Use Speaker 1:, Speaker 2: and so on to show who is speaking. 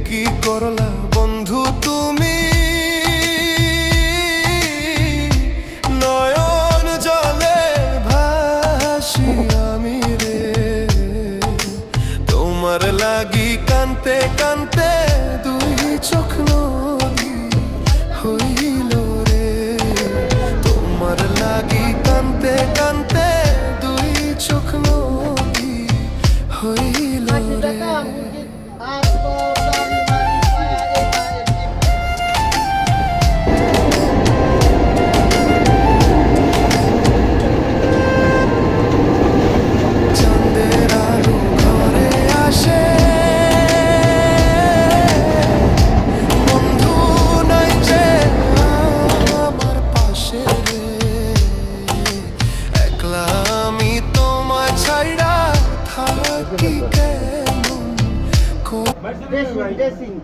Speaker 1: কি করলা বন্ধু তুমি, নয়ন জলে ভাসি আমি রে, তোমার লাগি কানতে কানতে দুই চোখ নদী হইল রে, তোমার লাগি কানতে কানতে দুই চোখ নদী হইল রে।
Speaker 2: Dressing.